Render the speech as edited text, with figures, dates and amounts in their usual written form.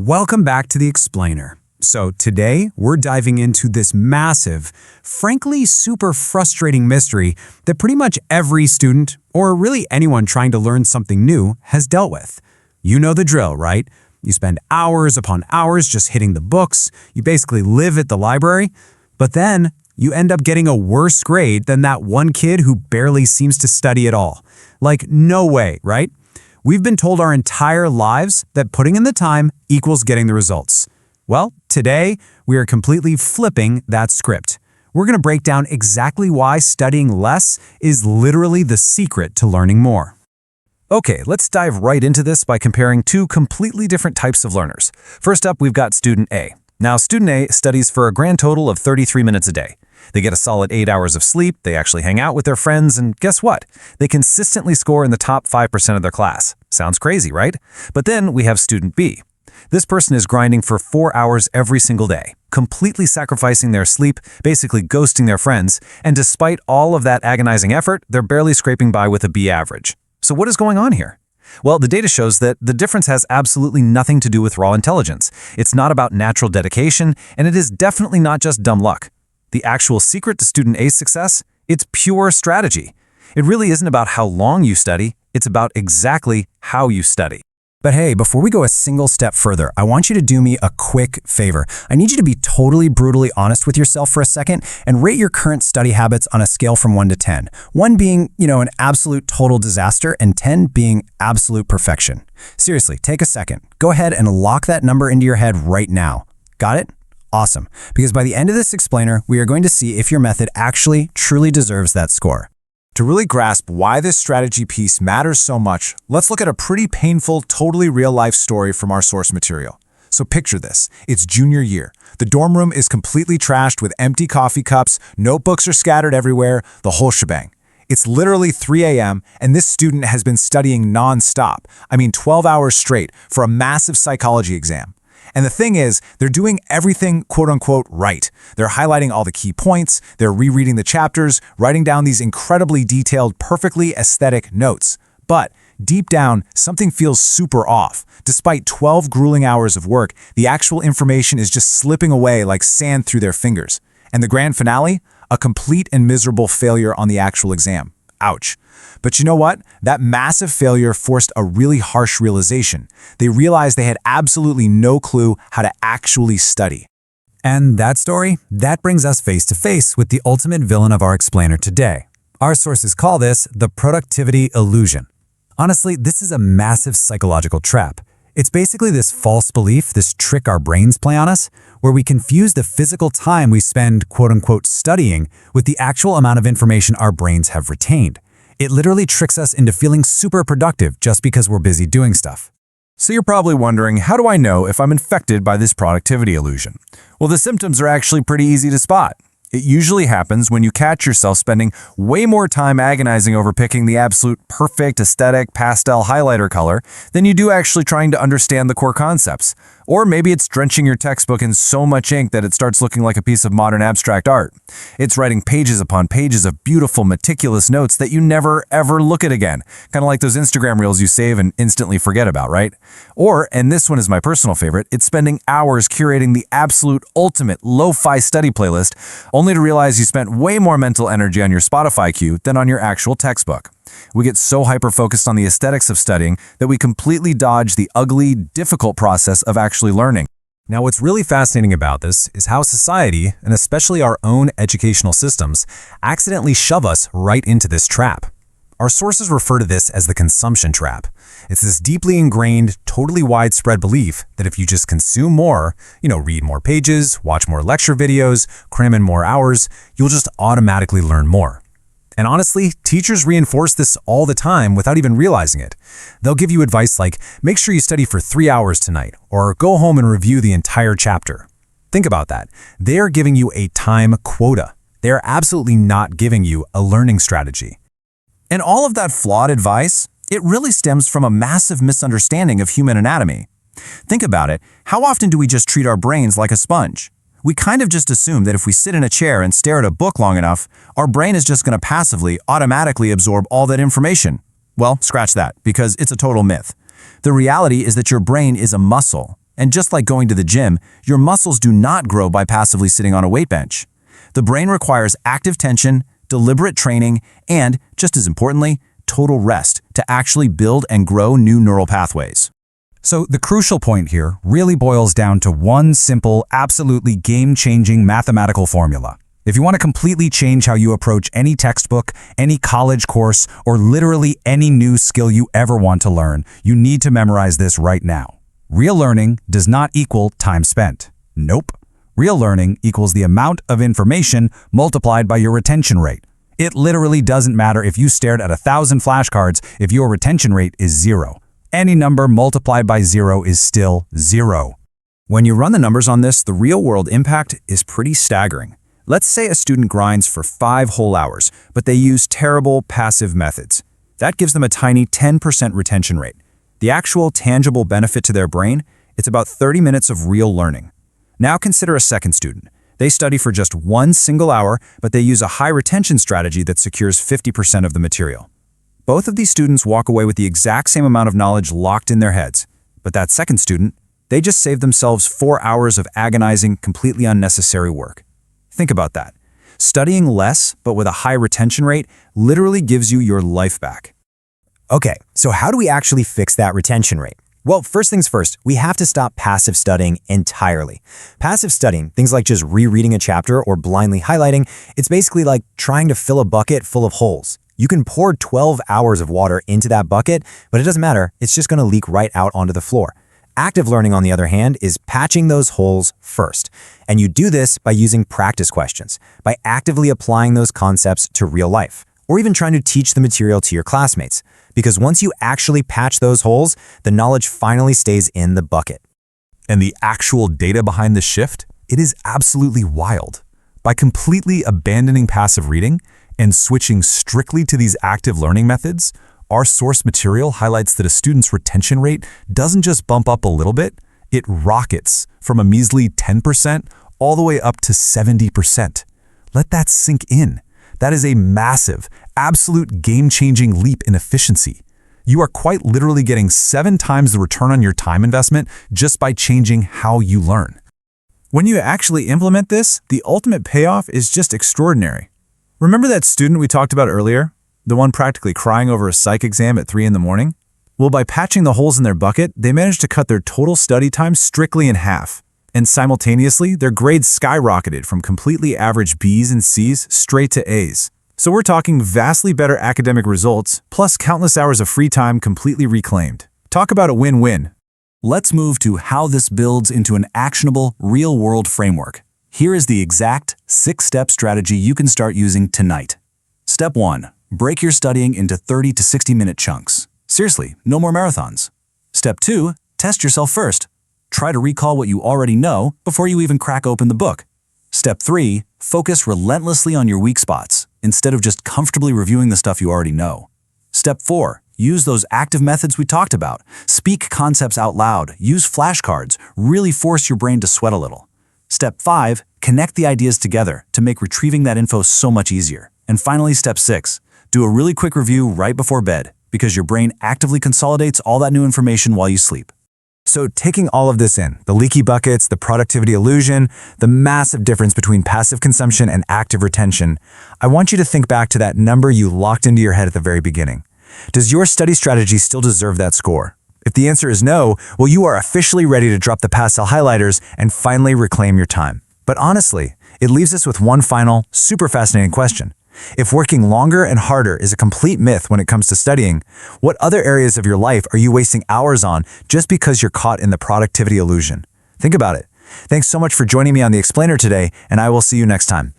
Welcome back to The Explainer. So today, we're diving into this massive, frankly super frustrating mystery that pretty much every student, or really anyone trying to learn something new, has dealt with. You know the drill, right? You spend hours upon hours just hitting the books, you basically live at the library, but then you end up getting a worse grade than that one kid who barely seems to study at all. Like, no way, right? We've been told our entire lives that putting in the time equals getting the results. Well, today, we are completely flipping that script. We're going to break down exactly why studying less is literally the secret to learning more. Okay, let's dive right into this by comparing two completely different types of learners. First up, we've got student A. Now, student A studies for a grand total of 33 minutes a day. They get a solid 8 hours of sleep, they actually hang out with their friends, and guess what? They consistently score in the top 5% of their class. Sounds crazy, right? But then we have student B. This person is grinding for 4 hours every single day, completely sacrificing their sleep, basically ghosting their friends, and despite all of that agonizing effort, they're barely scraping by with a B average. So what is going on here? Well, the data shows that the difference has absolutely nothing to do with raw intelligence. It's not about natural dedication, and it is definitely not just dumb luck. The actual secret to student A's success? It's pure strategy. It really isn't about how long you study, it's about exactly how you study. But hey, before we go a single step further, I want you to do me a quick favor. I need you to be totally brutally honest with yourself for a second and rate your current study habits on a scale from 1 to 10. 1 being, an absolute total disaster and 10 being absolute perfection. Seriously, take a second. Go ahead and lock that number into your head right now. Got it? Awesome. Because by the end of this explainer, we are going to see if your method actually truly deserves that score. To really grasp why this strategy piece matters so much, let's look at a pretty painful, totally real-life story from our source material. So picture this. It's junior year. The dorm room is completely trashed with empty coffee cups, notebooks are scattered everywhere, the whole shebang. It's literally 3 a.m., and this student has been studying non-stop, 12 hours straight, for a massive psychology exam. And the thing is, they're doing everything quote-unquote right. They're highlighting all the key points, they're rereading the chapters, writing down these incredibly detailed, perfectly aesthetic notes. But deep down, something feels super off. Despite 12 grueling hours of work, the actual information is just slipping away like sand through their fingers. And the grand finale? A complete and miserable failure on the actual exam. Ouch. But you know what? That massive failure forced a really harsh realization. They realized they had absolutely no clue how to actually study. And that story, that brings us face to face with the ultimate villain of our explainer today. Our sources call this the productivity illusion. Honestly, this is a massive psychological trap. It's basically this false belief, this trick our brains play on us, where we confuse the physical time we spend quote-unquote studying with the actual amount of information our brains have retained. It literally tricks us into feeling super productive just because we're busy doing stuff. So you're probably wondering, how do I know if I'm infected by this productivity illusion? Well, the symptoms are actually pretty easy to spot. It usually happens when you catch yourself spending way more time agonizing over picking the absolute perfect aesthetic pastel highlighter color than you do actually trying to understand the core concepts. Or maybe it's drenching your textbook in so much ink that it starts looking like a piece of modern abstract art. It's writing pages upon pages of beautiful, meticulous notes that you never, ever look at again. Kind of like those Instagram reels you save and instantly forget about, right? Or, and this one is my personal favorite, it's spending hours curating the absolute ultimate lo-fi study playlist, only to realize you spent way more mental energy on your Spotify queue than on your actual textbook. We get so hyper-focused on the aesthetics of studying that we completely dodge the ugly, difficult process of actually learning. Now, what's really fascinating about this is how society, and especially our own educational systems, accidentally shove us right into this trap. Our sources refer to this as the consumption trap. It's this deeply ingrained, totally widespread belief that if you just consume more, read more pages, watch more lecture videos, cram in more hours, you'll just automatically learn more. And honestly, teachers reinforce this all the time without even realizing it. They'll give you advice like, make sure you study for 3 hours tonight, or go home and review the entire chapter. Think about that. They are giving you a time quota. They are absolutely not giving you a learning strategy. And all of that flawed advice, it really stems from a massive misunderstanding of human anatomy. Think about it. How often do we just treat our brains like a sponge? We kind of just assume that if we sit in a chair and stare at a book long enough, our brain is just going to passively, automatically absorb all that information. Well, scratch that, because it's a total myth. The reality is that your brain is a muscle. And just like going to the gym, your muscles do not grow by passively sitting on a weight bench. The brain requires active tension, deliberate training, and, just as importantly, total rest to actually build and grow new neural pathways. So the crucial point here really boils down to one simple, absolutely game-changing mathematical formula. If you want to completely change how you approach any textbook, any college course, or literally any new skill you ever want to learn, you need to memorize this right now. Real learning does not equal time spent. Nope. Real learning equals the amount of information multiplied by your retention rate. It literally doesn't matter if you stared at 1,000 flashcards if your retention rate is 0. Any number multiplied by 0 is still 0. When you run the numbers on this, the real-world impact is pretty staggering. Let's say a student grinds for 5 whole hours, but they use terrible passive methods. That gives them a tiny 10% retention rate. The actual tangible benefit to their brain, it's about 30 minutes of real learning. Now consider a second student. They study for just 1 single hour, but they use a high retention strategy that secures 50% of the material. Both of these students walk away with the exact same amount of knowledge locked in their heads. But that second student, they just saved themselves 4 hours of agonizing, completely unnecessary work. Think about that. Studying less, but with a high retention rate, literally gives you your life back. Okay, so how do we actually fix that retention rate? Well, first things first, we have to stop passive studying entirely. Passive studying, things like just rereading a chapter or blindly highlighting, it's basically like trying to fill a bucket full of holes. You can pour 12 hours of water into that bucket, but it doesn't matter, it's just going to leak right out onto the floor. Active learning, on the other hand, is patching those holes first. And you do this by using practice questions, by actively applying those concepts to real life, or even trying to teach the material to your classmates. Because once you actually patch those holes, the knowledge finally stays in the bucket. And the actual data behind this shift? It is absolutely wild. By completely abandoning passive reading and switching strictly to these active learning methods, our source material highlights that a student's retention rate doesn't just bump up a little bit, it rockets from a measly 10% all the way up to 70%. Let that sink in. That is a massive, absolute game-changing leap in efficiency. You are quite literally getting 7 times the return on your time investment just by changing how you learn. When you actually implement this, the ultimate payoff is just extraordinary. Remember that student we talked about earlier? The one practically crying over a psych exam at 3 in the morning? Well, by patching the holes in their bucket, they managed to cut their total study time strictly in half. And simultaneously, their grades skyrocketed from completely average B's and C's straight to A's. So we're talking vastly better academic results, plus countless hours of free time completely reclaimed. Talk about a win-win. Let's move to how this builds into an actionable, real-world framework. Here is the exact 6-step strategy you can start using tonight. Step 1. Break your studying into 30 to 60-minute chunks. Seriously, no more marathons. Step 2. Test yourself first. Try to recall what you already know before you even crack open the book. Step 3. Focus relentlessly on your weak spots, instead of just comfortably reviewing the stuff you already know. Step 4. Use those active methods we talked about. Speak concepts out loud, use flashcards, really force your brain to sweat a little. Step 5. Connect the ideas together to make retrieving that info so much easier. And finally, Step 6. Do a really quick review right before bed, because your brain actively consolidates all that new information while you sleep. So taking all of this in, the leaky buckets, the productivity illusion, the massive difference between passive consumption and active retention, I want you to think back to that number you locked into your head at the very beginning. Does your study strategy still deserve that score? If the answer is no, well, you are officially ready to drop the pastel highlighters and finally reclaim your time. But honestly, it leaves us with one final, super fascinating question. If working longer and harder is a complete myth when it comes to studying, what other areas of your life are you wasting hours on just because you're caught in the productivity illusion? Think about it. Thanks so much for joining me on The Explainer today, and I will see you next time.